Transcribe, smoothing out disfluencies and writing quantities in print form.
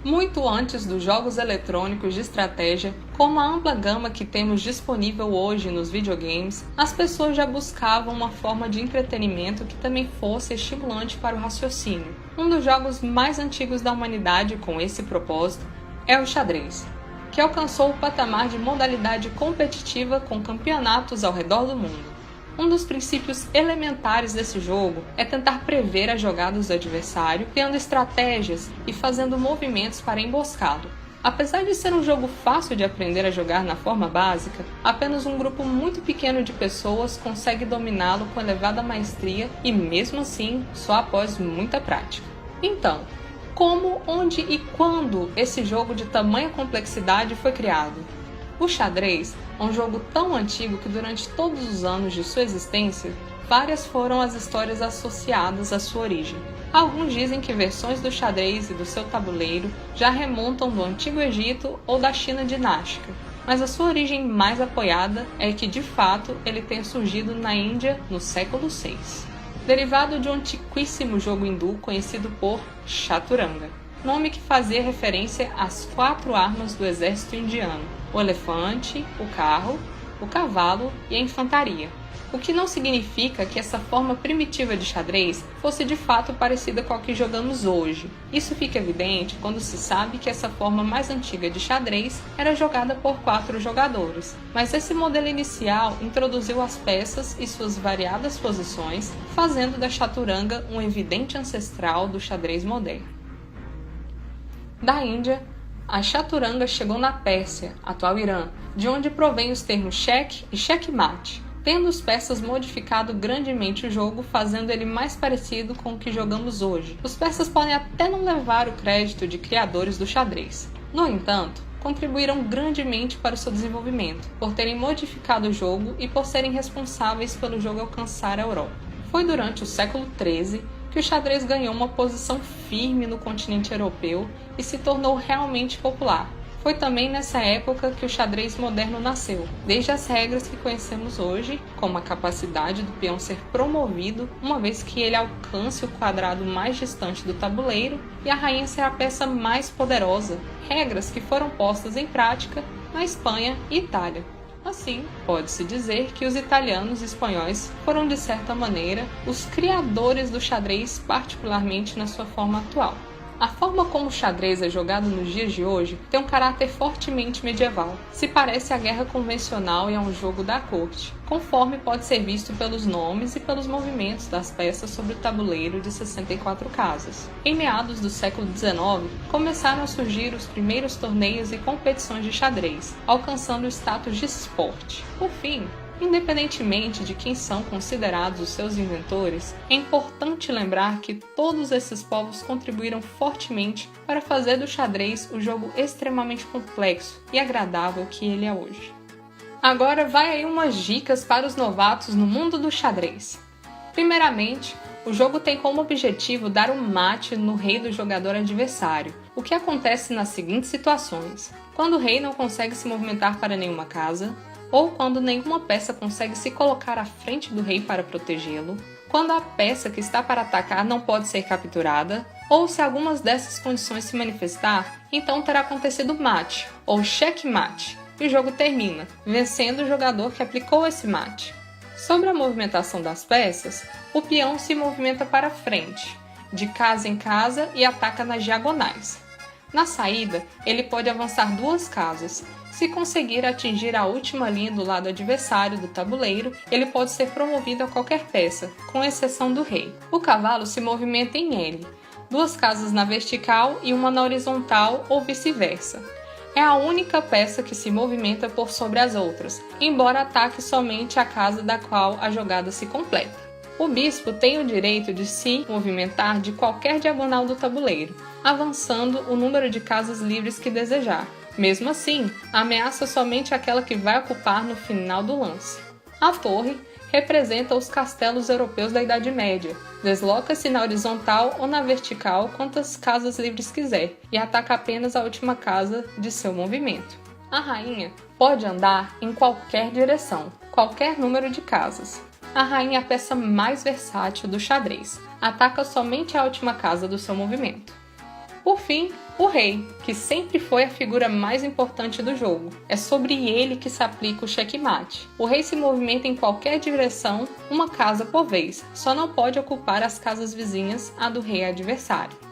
Muito antes dos jogos eletrônicos de estratégia, como a ampla gama que temos disponível hoje nos videogames, as pessoas já buscavam uma forma de entretenimento que também fosse estimulante para o raciocínio. Um dos jogos mais antigos da humanidade com esse propósito é o xadrez, que alcançou o patamar de modalidade competitiva com campeonatos ao redor do mundo. Um dos princípios elementares desse jogo é tentar prever as jogadas do adversário, criando estratégias e fazendo movimentos para emboscá-lo. Apesar de ser um jogo fácil de aprender a jogar na forma básica, apenas um grupo muito pequeno de pessoas consegue dominá-lo com elevada maestria e, mesmo assim, só após muita prática. Então, como, onde e quando esse jogo de tamanha complexidade foi criado? O xadrez é um jogo tão antigo que durante todos os anos de sua existência, várias foram as histórias associadas à sua origem. Alguns dizem que versões do xadrez e do seu tabuleiro já remontam do Antigo Egito ou da China dinástica, mas a sua origem mais apoiada é que, de fato, ele tenha surgido na Índia no século VI, derivado de um antiquíssimo jogo hindu conhecido por chaturanga, nome que fazia referência às 4 armas do exército indiano: o elefante, o carro, o cavalo e a infantaria. O que não significa que essa forma primitiva de xadrez fosse de fato parecida com a que jogamos hoje. Isso fica evidente quando se sabe que essa forma mais antiga de xadrez era jogada por 4 jogadores, mas esse modelo inicial introduziu as peças e suas variadas posições, fazendo da chaturanga um evidente ancestral do xadrez moderno. Da Índia, a chaturanga chegou na Pérsia, atual Irã, de onde provém os termos cheque e checkmate, tendo os persas modificado grandemente o jogo, fazendo ele mais parecido com o que jogamos hoje. Os persas podem até não levar o crédito de criadores do xadrez. No entanto, contribuíram grandemente para o seu desenvolvimento, por terem modificado o jogo e por serem responsáveis pelo jogo alcançar a Europa. Foi durante o século XIII que o xadrez ganhou uma posição firme no continente europeu e se tornou realmente popular. Foi também nessa época que o xadrez moderno nasceu, desde as regras que conhecemos hoje, como a capacidade do peão ser promovido uma vez que ele alcance o quadrado mais distante do tabuleiro e a rainha ser a peça mais poderosa, regras que foram postas em prática na Espanha e Itália. Assim, pode-se dizer que os italianos e espanhóis foram, de certa maneira, os criadores do xadrez, particularmente na sua forma atual. A forma como o xadrez é jogado nos dias de hoje tem um caráter fortemente medieval. Se parece à guerra convencional e a um jogo da corte, conforme pode ser visto pelos nomes e pelos movimentos das peças sobre o tabuleiro de 64 casas. Em meados do século XIX, começaram a surgir os primeiros torneios e competições de xadrez, alcançando o status de esporte. Por fim, independentemente de quem são considerados os seus inventores, é importante lembrar que todos esses povos contribuíram fortemente para fazer do xadrez o jogo extremamente complexo e agradável que ele é hoje. Agora vai aí umas dicas para os novatos no mundo do xadrez. Primeiramente, o jogo tem como objetivo dar um mate no rei do jogador adversário, o que acontece nas seguintes situações: quando o rei não consegue se movimentar para nenhuma casa, ou quando nenhuma peça consegue se colocar à frente do rei para protegê-lo, quando a peça que está para atacar não pode ser capturada, ou se algumas dessas condições se manifestar, então terá acontecido mate, ou checkmate, e o jogo termina, vencendo o jogador que aplicou esse mate. Sobre a movimentação das peças, o peão se movimenta para frente, de casa em casa e ataca nas diagonais. Na saída, ele pode avançar 2 casas. Se conseguir atingir a última linha do lado adversário do tabuleiro, ele pode ser promovido a qualquer peça, com exceção do rei. O cavalo se movimenta em L, 2 casas na vertical e uma na horizontal ou vice-versa. É a única peça que se movimenta por sobre as outras, embora ataque somente a casa da qual a jogada se completa. O bispo tem o direito de se movimentar de qualquer diagonal do tabuleiro, avançando o número de casas livres que desejar. Mesmo assim, ameaça somente aquela que vai ocupar no final do lance. A torre representa os castelos europeus da Idade Média. Desloca-se na horizontal ou na vertical quantas casas livres quiser e ataca apenas a última casa de seu movimento. A rainha pode andar em qualquer direção, qualquer número de casas. A rainha é a peça mais versátil do xadrez. Ataca somente a última casa do seu movimento. Por fim, o rei, que sempre foi a figura mais importante do jogo. É sobre ele que se aplica o checkmate. O rei se movimenta em qualquer direção, uma casa por vez, só não pode ocupar as casas vizinhas à do rei adversário.